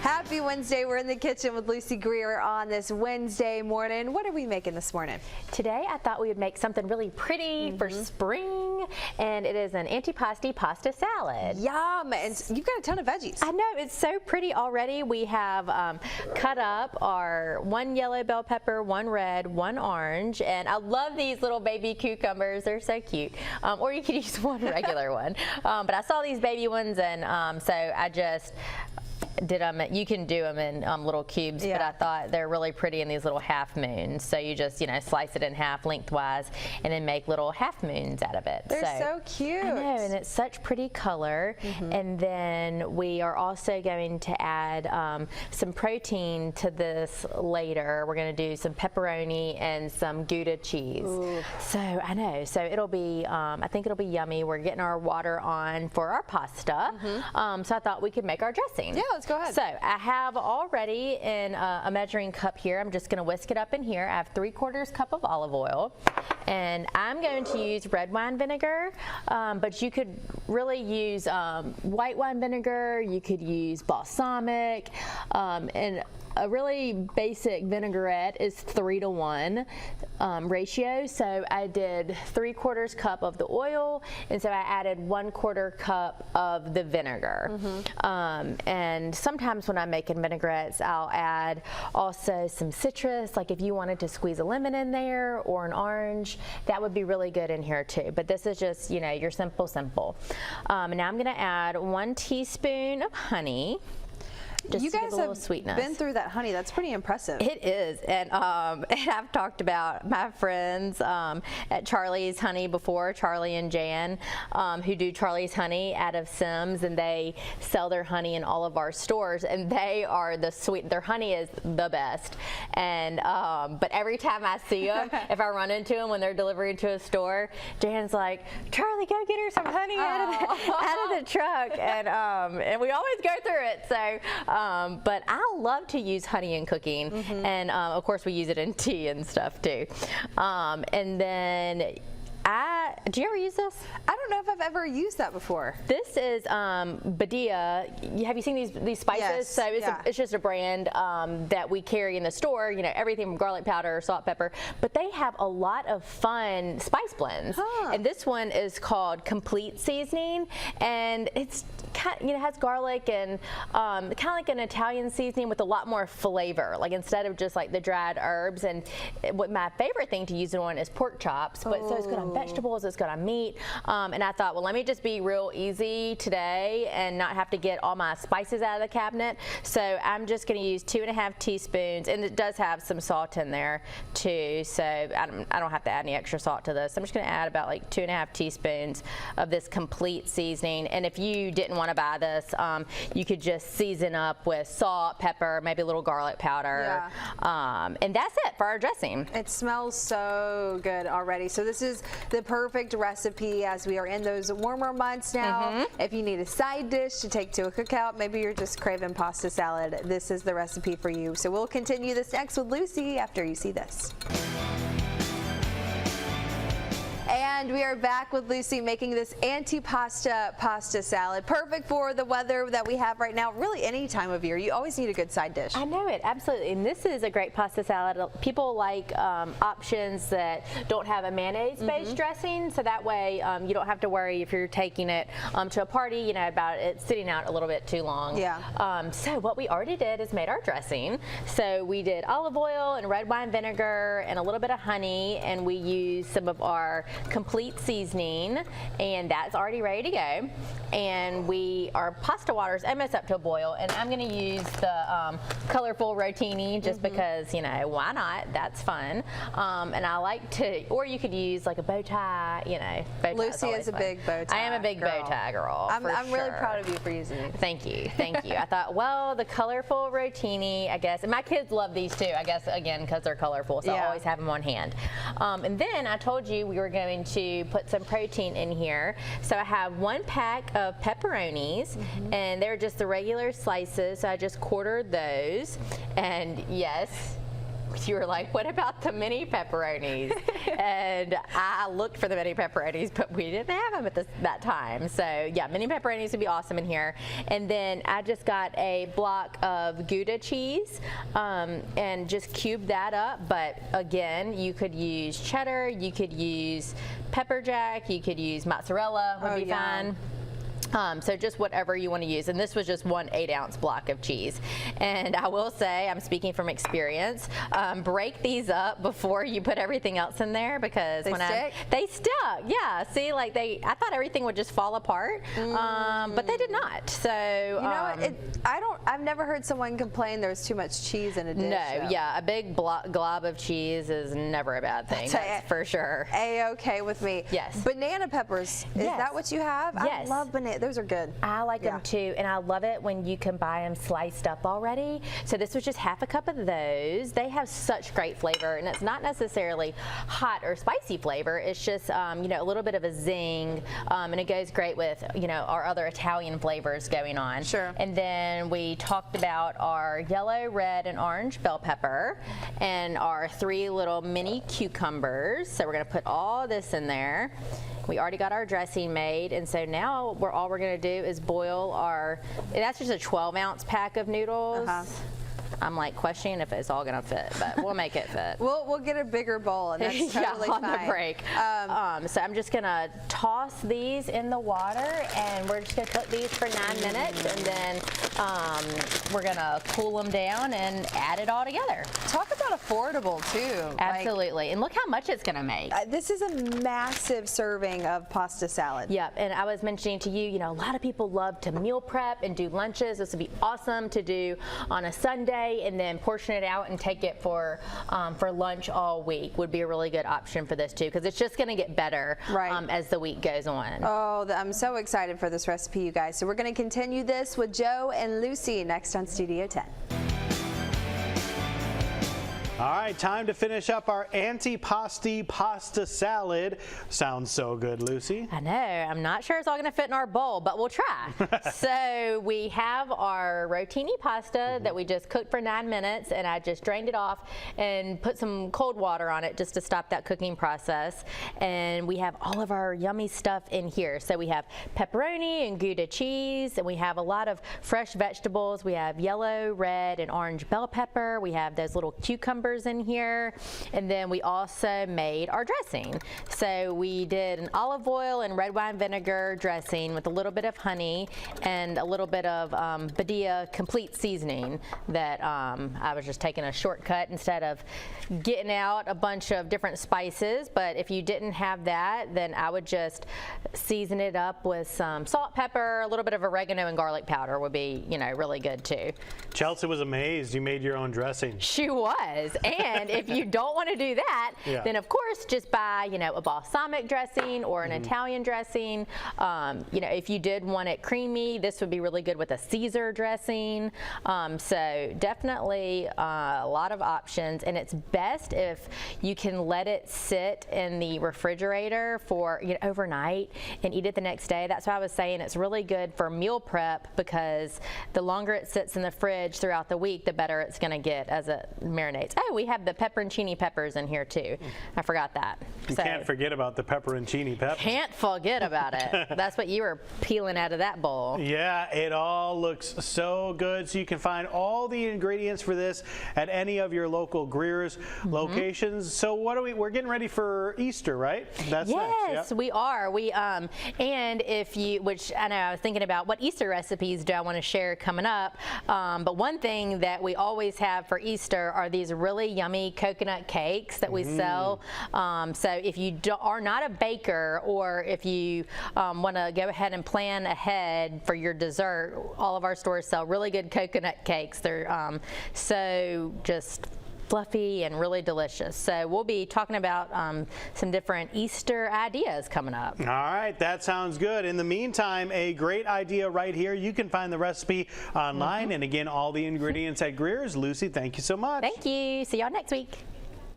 Happy Wednesday. We're in the kitchen with Lucy Greer on this Wednesday morning. What are we making this morning? Today I thought we would make something really pretty for spring, and it is an antipasti pasta salad. Yum! And you've got a ton of veggies. I know, it's so pretty already. We have cut up our one yellow bell pepper, one red, one orange, and I love these little baby cucumbers. They're so cute. Or you could use one regular one. But I saw these baby ones, and so I just did them. You can do them in little cubes, but I thought they're really pretty in these little half moons. So you just, slice it in half lengthwise and then make little half moons out of it. They're so cute. I know, and it's such pretty color. And then we are also going to add some protein to this later. We're going to do some pepperoni and some Gouda cheese. Ooh. So I know, so it'll be, I think it'll be yummy. We're getting our water on for our pasta. So I thought we could make our dressing. Yeah, let's go ahead. So I have already in a measuring cup here. I'm just going to whisk it up in here. I have 3/4 cup of olive oil, and I'm going to use red wine vinegar, but you could really use white wine vinegar. You could use balsamic, and a really basic vinaigrette is 3-to-1 ratio. So I did 3/4 cup of the oil, and so I added 1/4 cup of the vinegar. And sometimes when I'm making vinaigrettes, I'll add also some citrus, like if you wanted to squeeze a lemon in there or an orange, that would be really good in here too. But this is just, your simple. Now I'm gonna add 1 teaspoon of honey. Just you guys have sweetness. Been through that honey. That's pretty impressive. It is, and I've talked about my friends at Charlie's Honey before, Charlie and Jan, who do Charlie's Honey out of Sims, and they sell their honey in all of our stores, and they are their honey is the best. And but every time I see them, if I run into them when they're delivering to a store, Jan's like, "Charlie, go get her some honey out of the truck," and we always go through it. So. But I love to use honey in cooking, and of course we use it in tea and stuff too. And then do you ever use this? I don't know if I've ever used that before. This is Badia. Have you seen these spices? Yes. So it's just a brand that we carry in the store, everything from garlic powder, salt, pepper, but they have a lot of fun spice blends. And this one is called Complete Seasoning, and it's has garlic and kind of like an Italian seasoning with a lot more flavor, like instead of just like the dried herbs. And what my favorite thing to use it on is pork chops, but so it's good on vegetables, it's good on meat. And I thought, well, let me just be real easy today and not have to get all my spices out of the cabinet. So I'm just going to use 2.5 teaspoons, and it does have some salt in there too, so I don't have to add any extra salt to this. I'm just going to add about like 2.5 teaspoons of this Complete Seasoning. And if you didn't want to buy this, you could just season up with salt, pepper, maybe a little garlic powder, and that's it for our dressing. It smells so good already. So this is the perfect recipe as we are in those warmer months now. If you need a side dish to take to a cookout, maybe you're just craving pasta salad, this is the recipe for you. So we'll continue this next with Lucy after you see this. And we are back with Lucy making this antipasta pasta salad. Perfect for the weather that we have right now. Really any time of year. You always need a good side dish. I know it, absolutely. And this is a great pasta salad. People like options that don't have a mayonnaise-based dressing, so that way you don't have to worry if you're taking it to a party, about it sitting out a little bit too long. So what we already did is made our dressing. So we did olive oil and red wine vinegar and a little bit of honey, and we used some of our Complete Seasoning, and that's already ready to go. And our pasta water is almost up to a boil, and I'm going to use the colorful rotini just because, why not? That's fun. And I like to, or you could use like a bow tie, bow tie. Lucy is a big bow tie. I am a big bow tie girl. I'm really proud of you for using it. Thank you. I thought, well, the colorful rotini, I guess, and my kids love these too, I guess, again, because they're colorful, so I always have them on hand. And then I told you we were going to put some protein in here. So I have 1 pack of pepperonis, and they're just the regular slices, so I just quartered those. And yes, you were like, what about the mini pepperonis? And I looked for the mini pepperonis, but we didn't have them at that time. So yeah, mini pepperonis would be awesome in here. And then I just got a block of Gouda cheese and just cubed that up. But again, you could use cheddar, you could use pepper jack, you could use mozzarella would be fine. So just whatever you want to use. And this was just 1 8-ounce block of cheese. And I will say, I'm speaking from experience, break these up before you put everything else in there, because they stuck. Yeah. See, like I thought everything would just fall apart, but they did not. So you know what? I've never heard someone complain there's too much cheese in a dish. No, yeah, a big glob of cheese is never a bad thing. That's for sure. A-okay with me. Yes. Banana peppers. Is that what you have? Yes. I love banana. Those are good. I like them too, and I love it when you can buy them sliced up already. So this was just half a cup of those. They have such great flavor, and it's not necessarily hot or spicy flavor. It's just you know, a little bit of a zing, and it goes great with, you know, our other Italian flavors going on. Sure. And then we talked about our yellow, red, and orange bell pepper, and our 3 little mini cucumbers. So we're gonna put all this in there. We already got our dressing made, and so now all we're going to do is boil that's just a 12-ounce pack of noodles. I'm like questioning if it's all going to fit, but we'll make it fit. We'll get a bigger bowl, and that's totally on fine. The break. So I'm just going to toss these in the water, and we're just going to cook these for 9 minutes, and then we're going to cool them down and add it all together. Talk about affordable too. Absolutely. And look how much it's going to make. This is a massive serving of pasta salad. Yep. And I was mentioning to you, you know, a lot of people love to meal prep and do lunches. This would be awesome to do on a Sunday and then portion it out and take it for lunch all week. Would be a really good option for this too, because it's just going to get better as the week goes on. Oh, I'm so excited for this recipe, you guys. So we're going to continue this with Joe and Lucy next on Studio 10. All right, time to finish up our antipasti pasta salad. Sounds so good, Lucy. I know. I'm not sure it's all going to fit in our bowl, but we'll try. So we have our rotini pasta that we just cooked for 9 minutes, and I just drained it off and put some cold water on it just to stop that cooking process. And we have all of our yummy stuff in here. So we have pepperoni and Gouda cheese, and we have a lot of fresh vegetables. We have yellow, red, and orange bell pepper. We have those little cucumbers in here, and then we also made our dressing. So we did an olive oil and red wine vinegar dressing with a little bit of honey and a little bit of Badia complete seasoning that I was just taking a shortcut instead of getting out a bunch of different spices. But if you didn't have that, then I would just season it up with some salt, pepper, a little bit of oregano and garlic powder would be, you know, really good too. Chelsea was amazed you made your own dressing. She was. And if you don't want to do that, then of course just buy, you know, a balsamic dressing or an Italian dressing. You know, if you did want it creamy, this would be really good with a Caesar dressing. So definitely a lot of options, and it's best if you can let it sit in the refrigerator for, you know, overnight and eat it the next day. That's why I was saying it's really good for meal prep, because the longer it sits in the fridge throughout the week, the better it's going to get as it marinates. Oh, we have the pepperoncini peppers in here too. I forgot that. You can't forget about the pepperoncini peppers. Can't forget about it. That's what you were peeling out of that bowl. Yeah, it all looks so good. So you can find all the ingredients for this at any of your local Greer's locations. So what are we're getting ready for Easter, right? That's next. Yes, we are. And if you, which I know I was thinking about what Easter recipes do I want to share coming up, but one thing that we always have for Easter are these really yummy coconut cakes that we sell. So if you are not a baker, or if you want to go ahead and plan ahead for your dessert, all of our stores sell really good coconut cakes. They're so just fluffy and really delicious. So we'll be talking about some different Easter ideas coming up. All right, that sounds good. In the meantime, a great idea right here. You can find the recipe online, and again, all the ingredients at Greer's. Lucy, thank you so much. Thank you. See y'all next week.